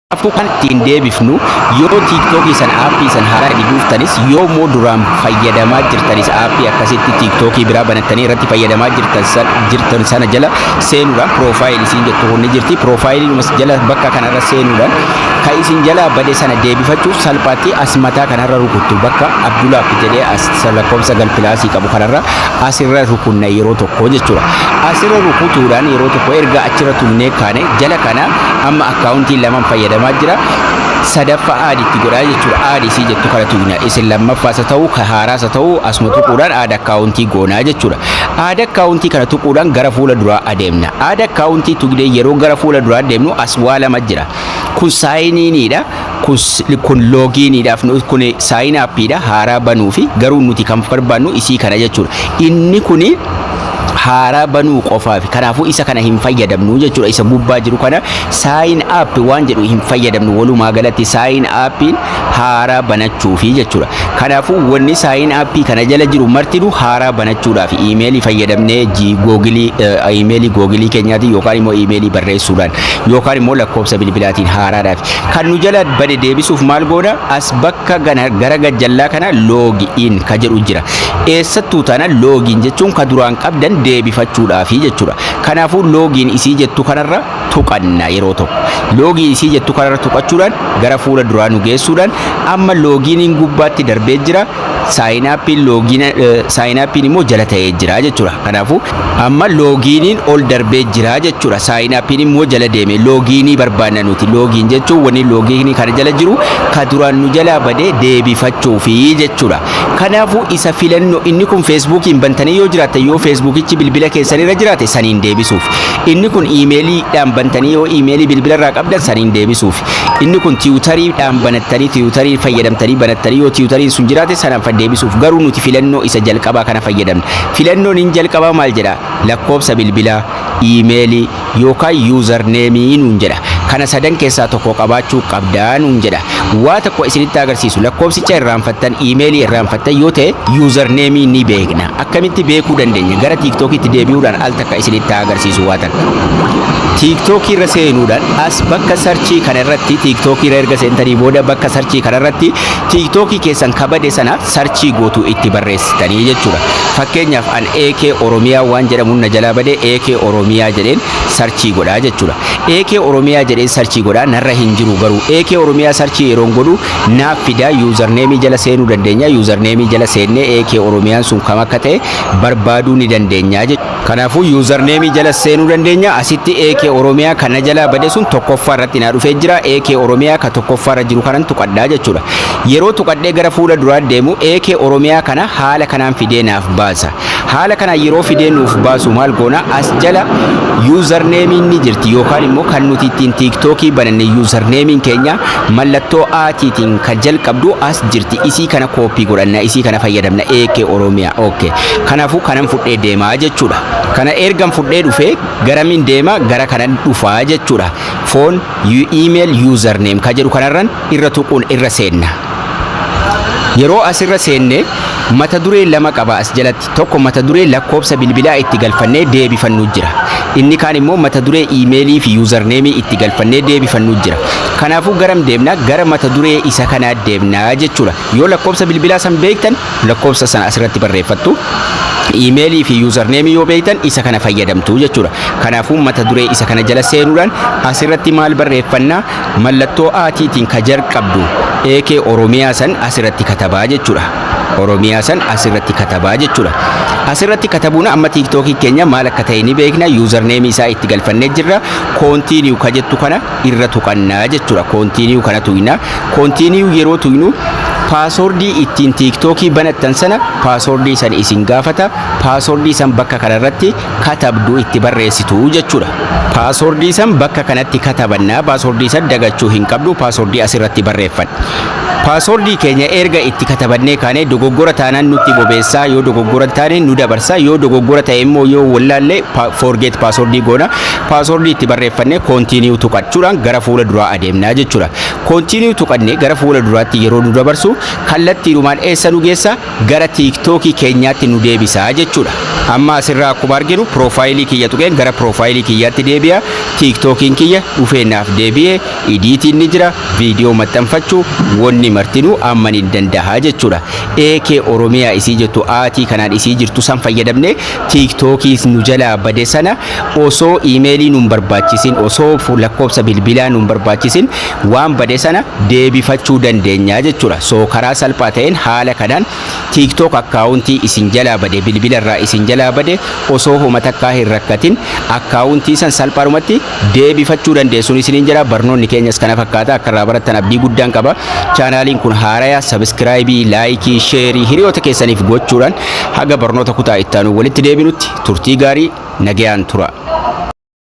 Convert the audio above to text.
Aku kan tindee bifnu yoo TikTok san aappii san haaraa dhuftanis yoo duraan fayyadamaa jirtanis aappii akkasitti TikTok biraa banattanii irratti fayyadamaa jirtan sana jala seenuudhaan profile isin jettu honni jirti profile mas jala bakka kanarra seenuudhaan kan isin jala bade sana deebifachuuf salphaatti asmataa kanarra rukuttu bakka Abdullah jedhee as lakkoofsa galpilaasii qabu kanarra asirra rukunna yeroo tokko jechuudha. Asirra rukutuudhaan yeroo tokko erga achirra tunnee kaane jala kana amma akkaawuntii lama fayyadamaa jira. Sadaffaa aadiitti godhaa jechuudha. Aadisii jettu kana tuyna isin lammaffaasa ta'uu ka haaraasa ta'uu asuma tuquudhaan aada akkaawuntii goonaa jechuudha. Aada akkaawuntii kana tuquudhaan gara fuula duraa adeemna. Aada akkaawuntii tuqdee yeroo gara fuula duraa adeemnu as waa lama jira. Kun saayiniidha. Kun loogiiniidhaaf kun saayin aappiidha haaraa banuu fi garuu nuti kan barbaannu isii kana jechuudha. Inni kuni haaraa banuu qofaaf kanaafuu isa kana hin fayyadamnu jechuudha. Isa gubbaa jiru kana sign up waan jedhu hin fayyadamnu walumaa galatti sign up haaraa banachuufi jechuudha. Kanaafuu wanni sign up kana jala jiru martinu haaraa banachuudhaaf emailii fayyadamnee emailii googilii keenyaati yookaan immoo emailii barreessuudhaan yookaan immoo lakkoofsa bilbilaatiin haaraadhaaf kan nu jala bade deebisuuf maal goona as bakka gara gajjallaa kana log in ka jedhu jira. Eessattuu tana login jechuun ka duraan qabdan deebifachuudhaafi jechuudha. Kanaafuu login isii jettu kanarra tuqanna yeroo tokko. Login isii jettu kanarra tuqachuudhaan gara fuula duraa nu geessuudhaan amma loginiin gubbaatti darbee jira. Sign up immoo jala ta'ee jira jechuudha. Kanaafuu amma loginiin ol darbee jira jechuudha. Sign up immoo jala deeme loginii barbaanna nuti. Login jechuun wanni loginii kana jala jiru ka duraan nu jala badee deebifachuufi jechuudha. Kanaafuu isa filannoo inni kun Facebookiin bantanii yoo jiraate yoo Facebookichi bilbila keessanirra jiraate saniin deebisuuf. Inni kun emailiidhaan bantanii yoo emailii bilbilarraa qabdan saniin deebisuuf. Inni kun Twitteriidhaan banattanii Twitterii fayyadamtanii banattanii yoo Twitteriin sun jiraate sanaan deebisuuf garuu nuti filannoo isa jalqabaa kana fayyadamna. Filannoon hin jalqabaa maal jedha? Lakkoofsa bilbilaa, emailii yookaan username nuun jedha. Kana sadan keessaa tokko qabaachuu qabdaa nuun jedha. Waa tokko isinitti agarsiisu lakkoofsicha irraanfattan emailii irraanfattan yoo ta'e username ni beekna. Akkamitti beekuu dandeenya? Gara TikTokitti deebi'uudhaan al takka isinitti agarsiisu waa takka. TikTok irra seenuudhaan as bakka sarchii kana irratti TikTok irra erga seentanii booda bakka sarchii kana irratti TikTok keessan kabade sana sarchii gootu itti barreessitanii jechuudha. Fakkeenyaaf an AK Oromiyaa waan jedhamuun na jalaa bade AK Oromiyaa jedheen sarchii godhaa jechuudha. AK Oromiyaa jedheen sarchii godhaa narra hin jiru garuu AK Oromiyaa sarchii yeroon godhu naaf fidaa username jala seenuu dandeenya. Username jala seennee AK Oromiyaan sun kam akka ta'e barbaaduu ni dandeenya jechuudha. Kanaafuu username jala seenuu dandeenya. Asitti AK Oromiyaa kana jala bade sun tokkoffaa irratti na dhufee jira. AK Oromiyaa ka tokkoffaa irra jiru kanan tuqadhaa jechuudha. Yeroo tuqadhee gara fuula duraa deemu AK Oromiyaa kana haala kanaan fidee naaf baasa. Haala kana yeroo fidee nuuf baasu maal goona as jala username ni jirti yookaan immoo kan nuti ittiin TikTokii bananne username keenya mallattoo aatiitiin kan jalqabdu as jirti. Isii kana koopii godhanna isii kana fayyadamna AK Oromiyaa. Okay. Kanaafuu kanan fudhee deemaa jechuudha. Kana ergan fudhee dhufee garamiin deema gara kanan dhufaa jechuudha. Phone email username ka jedhu kanarran irra tuquun irra seenna. Yeroo asirra seenne mata duree lama qaba as jalatti. Tokko mata duree lakkoofsa bilbilaa itti galfannee deebifannu jira. Inni kaan immoo mata duree emailii fi username itti galfannee deebifannu jira. Kanaafuu garam deemna gara mata duree isa kanaa deemna jechuudha. Yoo lakkoofsa bilbilaa san beektan lakkoofsa sana asirratti barreeffattu. Emailii fi username yoo beektan isa kana fayyadamtu jechuudha. Kanaafuu mata duree isa kana jala seenuudhaan asirratti maal barreeffanna mallattoo aatiitiin ka jalqabdu AK Oromiyaa san asirratti katabaa jechuudha. Oromiyaa san asirratti katabaa jechuudha. Asirratti katabuun amma TikTokii keenya maal akka ta'e ni beekna. Username isaa itti galfannee jirra. Continue ka jettu kana irra tuqannaa jechuudha. Continue kana tuyna. Continue yeroo tuynu paaswordii ittiin TikTokii banattan sana paaswordii san isin gaafata. Paaswordii san bakka kanarratti katabdu itti barreessitu jechuudha. Paaswordii san bakka kanatti katabanna. Paaswordii san dagachuu hin qabdu. Paaswordii asirratti barreeffadha. Paaswordii keenya erga itti katabannee kaane dogoggora taanaan nutti bobeessaa yoo dogoggora taane nu dabarsaa yoo dogoggora ta'e immoo yoo wallaalle forget paaswordii goona. Paaswordii itti barreeffannee continue tuqachuudhaan gara fuula duraa adeemnaa jechuudha. Continue tuqannee gara fuula duraatti yeroo nu dabarsu kallattiidhumaan eessa nu geessa gara TikTokii keenyaatti nu deebisa jechuudha. Amma asirraa akkuma arginu profaayilii kiyya tuqeen gara profaayilii kiyyaatti deebi'a. TikTokiin kiyya dhufeennaaf deebi'ee idiitiin ni jira, viidiyoo maxxanfachuu wanni martinuu amma ni danda'a jechuudha. AK Oromiyaa isii jettu aatii kanaan isii jirtu san fayyadamne TikTokii nu jalaa bade sana osoo iimeelii nu barbaachisin, osoo lakkoofsa bilbilaa nu barbaachisin waan bade sana deebifachuu dandeenya jechuudha. So karaa salphaa ta'een haala kanaan TikTok akkaawuntii isin jalaa bade bilbilarraa isin jalaa bade osoo homa takkaa hin rakkatin akkaawuntii san salphaadhumatti deebifachuu dandeessuun isiniin jira. Barnoonni keenyas kana fakkaata. Akka irraa barattan abdii guddaan qaba. Chaanaaliin kun haaraya, sabskraayibii, laayikii, sheerii hiriyoota keessaniif gochuudhaan haga barnoota kutaa ittaanu walitti deebinutti turtii gaarii nagayaan tura.